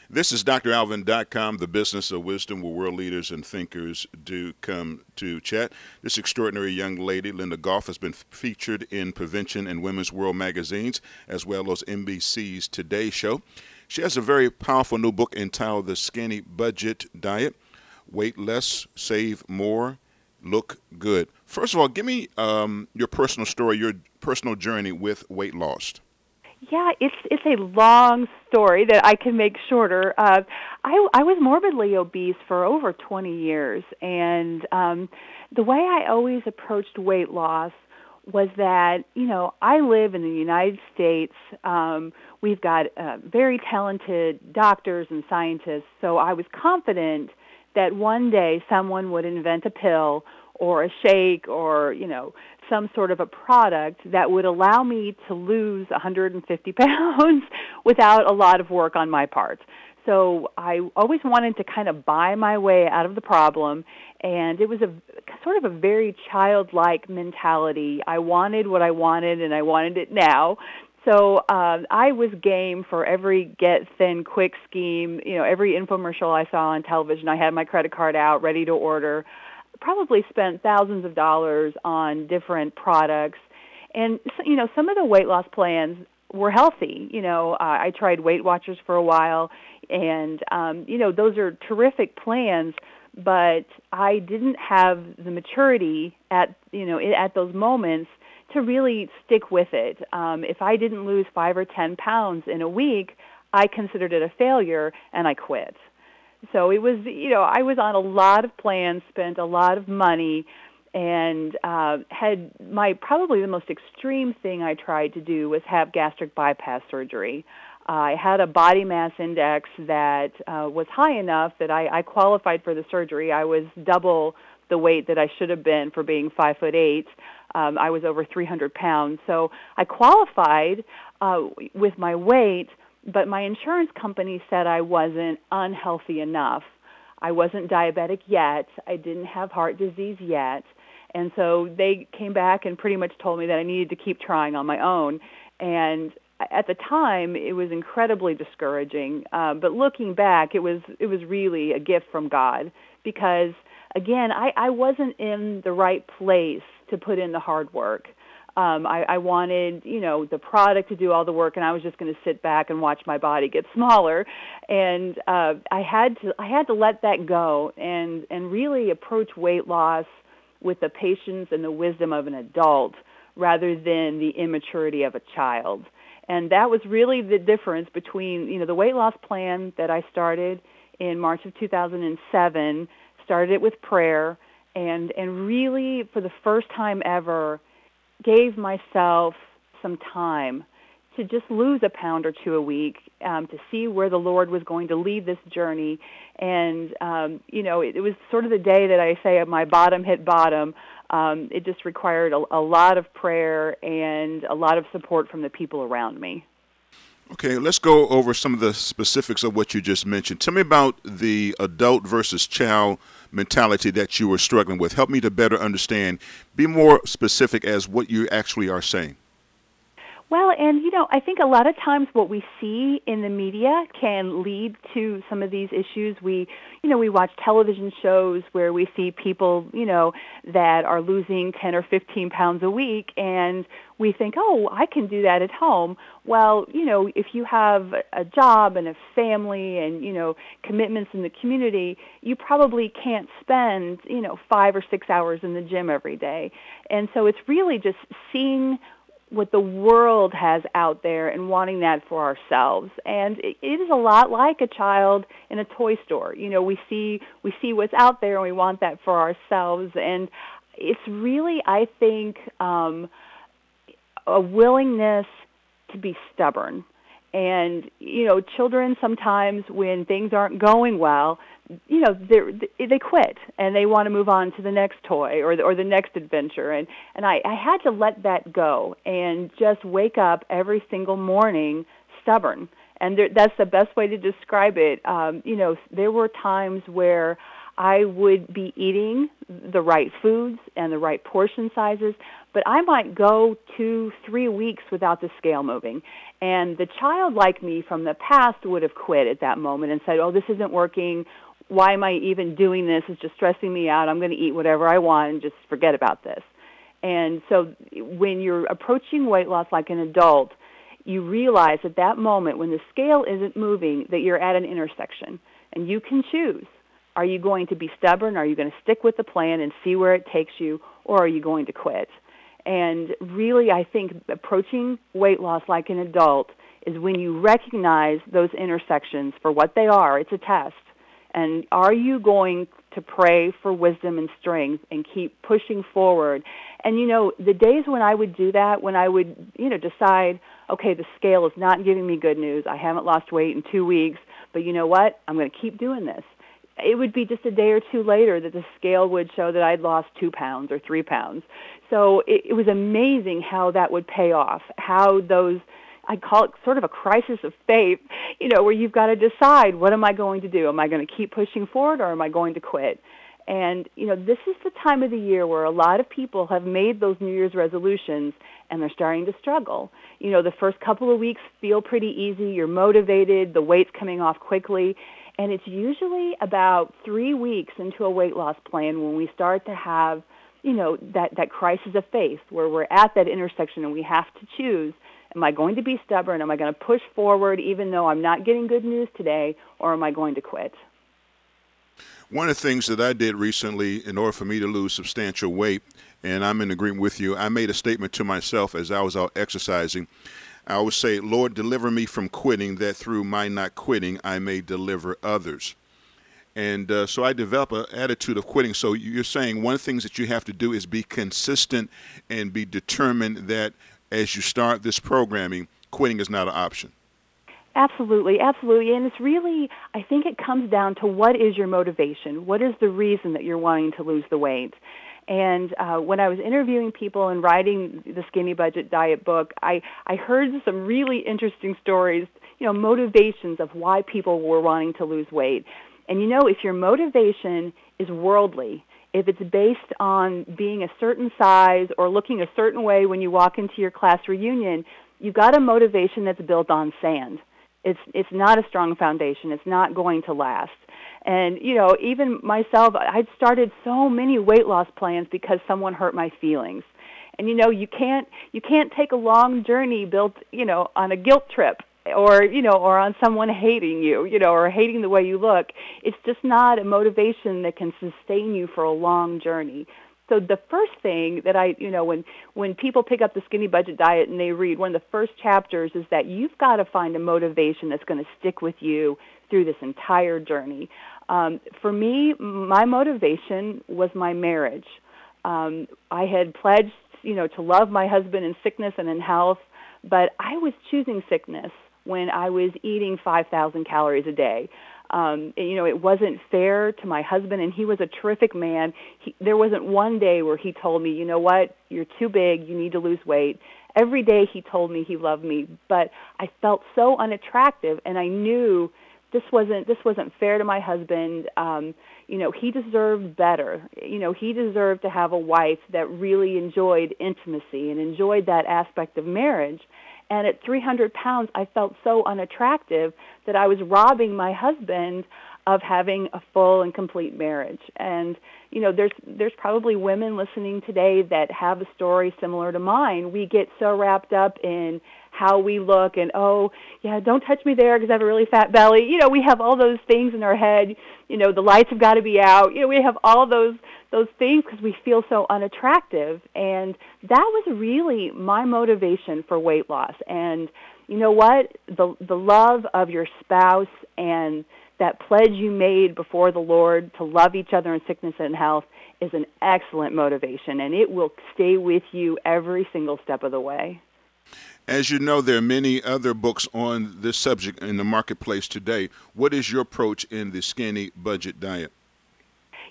This is DrAlvinCom, the business of wisdom, where world leaders and thinkers do come to chat. This extraordinary young lady, Linda Goff, has been featured in Prevention and Women's World magazines, as well as NBC's Today Show. She has a very powerful new book entitled The Skinny Budget Diet: Weight Less, Save More, Look Good. First of all, give me your personal story, your personal journey with weight loss. Yeah, it's a long story that I can make shorter. I was morbidly obese for over 20 years, and the way I always approached weight loss was that, I live in the United States. We've got very talented doctors and scientists, so I was confident that one day someone would invent a pill or a shake or, some sort of a product that would allow me to lose 150 pounds without a lot of work on my part. So I always wanted to kind of buy my way out of the problem, and it was a sort of a very childlike mentality. I wanted what I wanted, and I wanted it now. So I was game for every get thin quick scheme, every infomercial I saw on television. I had my credit card out, ready to order. Probably spent thousands of dollars on different products. And, some of the weight loss plans were healthy. I tried Weight Watchers for a while, and, those are terrific plans, but I didn't have the maturity at those moments to really stick with it. If I didn't lose 5 or 10 pounds in a week, I considered it a failure, and I quit. So it was, I was on a lot of plans, spent a lot of money, and had probably the most extreme thing I tried to do was have gastric bypass surgery. I had a body mass index that was high enough that I qualified for the surgery. I was double the weight that I should have been for being 5'8". I was over 300 pounds. So I qualified with my weight, but my insurance company said I wasn't unhealthy enough. I wasn't diabetic yet. I didn't have heart disease yet. And so they came back and pretty much told me that I needed to keep trying on my own. And at the time, it was incredibly discouraging. But looking back, it was really a gift from God because, again, I wasn't in the right place to put in the hard work. I wanted, the product to do all the work, and I was just going to sit back and watch my body get smaller. And I had to let that go and really approach weight loss with the patience and the wisdom of an adult rather than the immaturity of a child. And that was really the difference between, the weight loss plan that I started in March of 2007, started it with prayer, and really for the first time ever gave myself some time to just lose a pound or two a week, to see where the Lord was going to lead this journey. And, it was sort of the day that I say my bottom hit bottom. It just required a lot of prayer and a lot of support from the people around me. Okay, let's go over some of the specifics of what you just mentioned. Tell me about the adult versus child mentality that you were struggling with. Help me to better understand. Be more specific as what you actually are saying. Well, and, I think a lot of times what we see in the media can lead to some of these issues. We watch television shows where we see people, that are losing 10 or 15 pounds a week, and we think, oh, I can do that at home. Well, if you have a job and a family and, commitments in the community, you probably can't spend, 5 or 6 hours in the gym every day. And so it's really just seeing what the world has out there and wanting that for ourselves. And it is a lot like a child in a toy store. We see what's out there and we want that for ourselves. And it's really, I think, a willingness to be stubborn. And, children sometimes when things aren't going well, they quit and they want to move on to the next toy or the next adventure. And I had to let that go and just wake up every single morning stubborn. And that's the best way to describe it. There were times where I would be eating the right foods and the right portion sizes, but I might go 2-3 weeks without the scale moving. And the child like me from the past would have quit at that moment and said, oh, this isn't working. Why am I even doing this? It's just stressing me out. I'm going to eat whatever I want and just forget about this. And so when you're approaching weight loss like an adult, you realize at that moment when the scale isn't moving that you're at an intersection, and you can choose. Are you going to be stubborn? Are you going to stick with the plan and see where it takes you, or are you going to quit? And really, I think approaching weight loss like an adult is when you recognize those intersections for what they are. It's a test. And are you going to pray for wisdom and strength and keep pushing forward? And, the days when I would do that, when I would, decide, okay, the scale is not giving me good news. I haven't lost weight in 2 weeks, but you know what? I'm going to keep doing this. It would be just a day or two later that the scale would show that I'd lost 2 pounds or 3 pounds. So it was amazing how that would pay off, how those, I call it sort of a crisis of faith, where you've got to decide, what am I going to do? Am I going to keep pushing forward, or am I going to quit? And, this is the time of the year where a lot of people have made those New Year's resolutions, and they're starting to struggle. The first couple of weeks feel pretty easy. You're motivated. The weight's coming off quickly. And it's usually about 3 weeks into a weight loss plan when we start to have, that crisis of faith, where we're at that intersection and we have to choose. Am I going to be stubborn? Am I going to push forward even though I'm not getting good news today, or am I going to quit? One of the things that I did recently in order for me to lose substantial weight, and I'm in agreement with you, I made a statement to myself as I was out exercising. I would say, Lord, deliver me from quitting, that through my not quitting, I may deliver others. And so I developed an attitude of quitting. So you're saying one of the things that you have to do is be consistent and be determined that as you start this programming, quitting is not an option. Absolutely, absolutely. And it's really, I think it comes down to what is your motivation? What is the reason that you're wanting to lose the weight? And when I was interviewing people and writing the Skinny Budget Diet book, I heard some really interesting stories, motivations of why people were wanting to lose weight. And if your motivation is worldly, if it's based on being a certain size or looking a certain way when you walk into your class reunion, you've got a motivation that's built on sand. It's not a strong foundation. It's not going to last. And, even myself, I'd started so many weight loss plans because someone hurt my feelings. And, you can't take a long journey built, on a guilt trip or on someone hating you, or hating the way you look. It's just not a motivation that can sustain you for a long journey. So the first thing that when people pick up the Skinny Budget Diet and they read, one of the first chapters is that you've got to find a motivation that's going to stick with you through this entire journey. For me, my motivation was my marriage. I had pledged, to love my husband in sickness and in health, but I was choosing sickness when I was eating 5,000 calories a day. It wasn't fair to my husband, and he was a terrific man. There wasn't one day where he told me, you know what, you're too big, you need to lose weight. Every day he told me he loved me, but I felt so unattractive, and I knew this wasn't fair to my husband. He deserved better. He deserved to have a wife that really enjoyed intimacy and enjoyed that aspect of marriage. And at 300 pounds, I felt so unattractive that I was robbing my husband of having a full and complete marriage. And, there's probably women listening today that have a story similar to mine. We get so wrapped up in how we look and, oh, yeah, don't touch me there because I have a really fat belly. We have all those things in our head. The lights have got to be out. We have all those things because we feel so unattractive. And that was really my motivation for weight loss. And you know what? The love of your spouse and that pledge you made before the Lord to love each other in sickness and health is an excellent motivation, and it will stay with you every single step of the way. As you know, there are many other books on this subject in the marketplace today. What is your approach in the Skinny Budget Diet?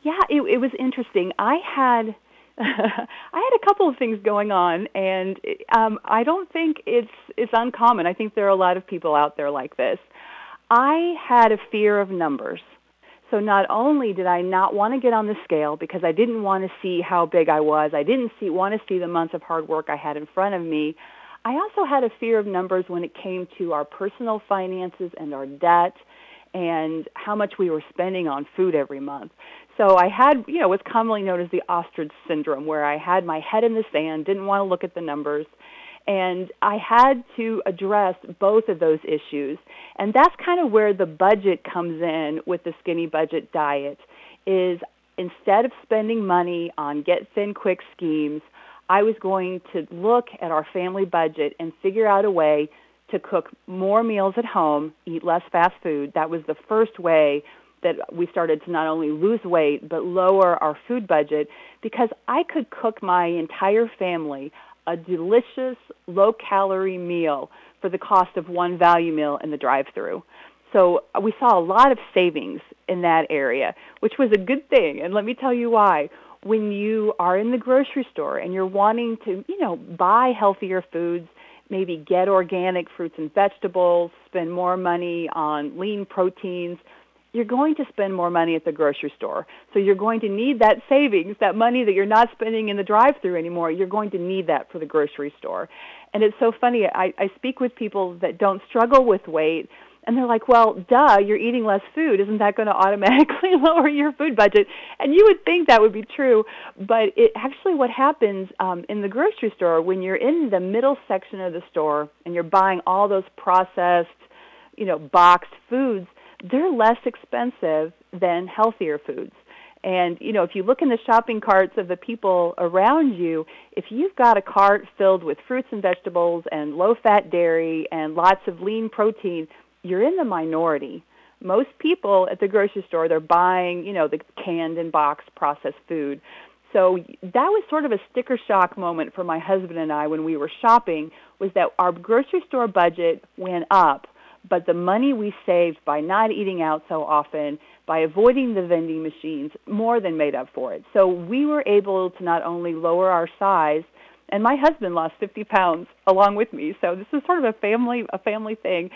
Yeah, it was interesting. I had a couple of things going on, and I don't think it's uncommon. I think there are a lot of people out there like this. I had a fear of numbers. So not only did I not want to get on the scale because I didn't want to see how big I was, I didn't want to see the months of hard work I had in front of me, I also had a fear of numbers when it came to our personal finances and our debt and how much we were spending on food every month. So I had, what's commonly known as the ostrich syndrome, where I had my head in the sand, didn't want to look at the numbers, and I had to address both of those issues. And that's kind of where the budget comes in with the skinny budget diet, is instead of spending money on get thin quick schemes, I was going to look at our family budget and figure out a way to cook more meals at home, eat less fast food. That was the first way that we started to not only lose weight but lower our food budget, because I could cook my entire family a delicious, low-calorie meal for the cost of one value meal in the drive-thru. So we saw a lot of savings in that area, which was a good thing, and let me tell you why. When you are in the grocery store and you're wanting to, buy healthier foods, maybe get organic fruits and vegetables, spend more money on lean proteins, you're going to spend more money at the grocery store. So you're going to need that savings, that money that you're not spending in the drive-thru anymore. You're going to need that for the grocery store. And it's so funny. I speak with people that don't struggle with weight, and they're like, well, duh, you're eating less food. Isn't that going to automatically lower your food budget? And you would think that would be true, but it actually what happens in the grocery store, when you're in the middle section of the store and you're buying all those processed, boxed foods, they're less expensive than healthier foods. And, if you look in the shopping carts of the people around you, if you've got a cart filled with fruits and vegetables and low-fat dairy and lots of lean protein, you're in the minority. Most people at the grocery store, they're buying, the canned and boxed processed food. So that was sort of a sticker shock moment for my husband and I when we were shopping, was that our grocery store budget went up, but the money we saved by not eating out so often, by avoiding the vending machines, more than made up for it. So we were able to not only lower our size, and my husband lost 50 pounds along with me. So this is sort of a family thing.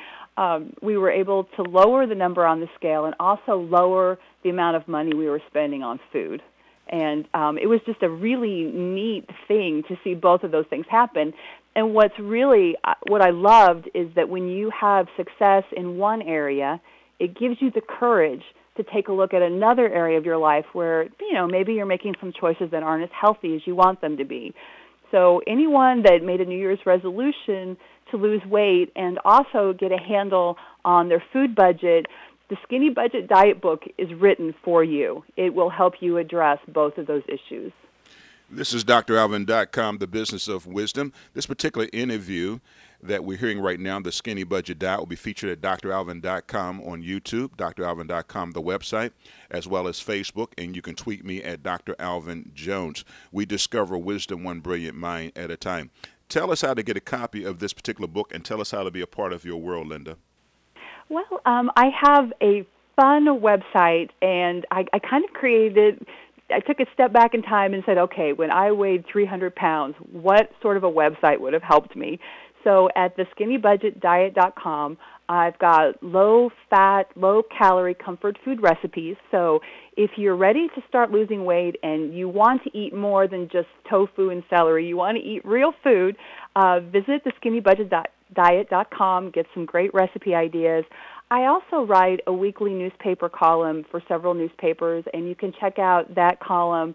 We were able to lower the number on the scale and also lower the amount of money we were spending on food. And it was just a really neat thing to see both of those things happen. And what I loved is that when you have success in one area, it gives you the courage to take a look at another area of your life where, maybe you're making some choices that aren't as healthy as you want them to be. So anyone that made a New Year's resolution to lose weight and also get a handle on their food budget, the Skinny Budget Diet book is written for you. It will help you address both of those issues. This is DrAlvinCom, the business of wisdom. This particular interview that we're hearing right now, the Skinny Budget Diet, will be featured at DrAlvin.com on YouTube, DrAlvin.com, the website, as well as Facebook, and you can tweet me at Dr. Alvin Jones. We discover wisdom one brilliant mind at a time. Tell us how to get a copy of this particular book, and tell us how to be a part of your world, Linda. Well, I have a fun website, and I kind of created I took a step back in time and said, okay, when I weighed 300 pounds, what sort of a website would have helped me? So at theskinnybudgetdiet.com, I've got low-fat, low-calorie comfort food recipes. So if you're ready to start losing weight and you want to eat more than just tofu and celery, you want to eat real food, visit theskinnybudgetdiet.com, get some great recipe ideas. I also write a weekly newspaper column for several newspapers, and you can check out that column,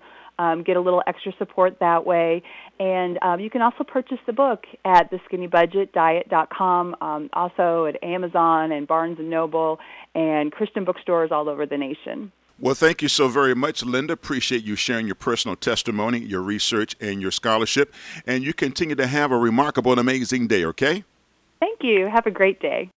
get a little extra support that way. And you can also purchase the book at theskinnybudgetdiet.com, also at Amazon and Barnes & Noble and Christian bookstores all over the nation. Well, thank you so very much, Linda. Appreciate you sharing your personal testimony, your research, and your scholarship. And you continue to have a remarkable and amazing day, okay? Thank you. Have a great day.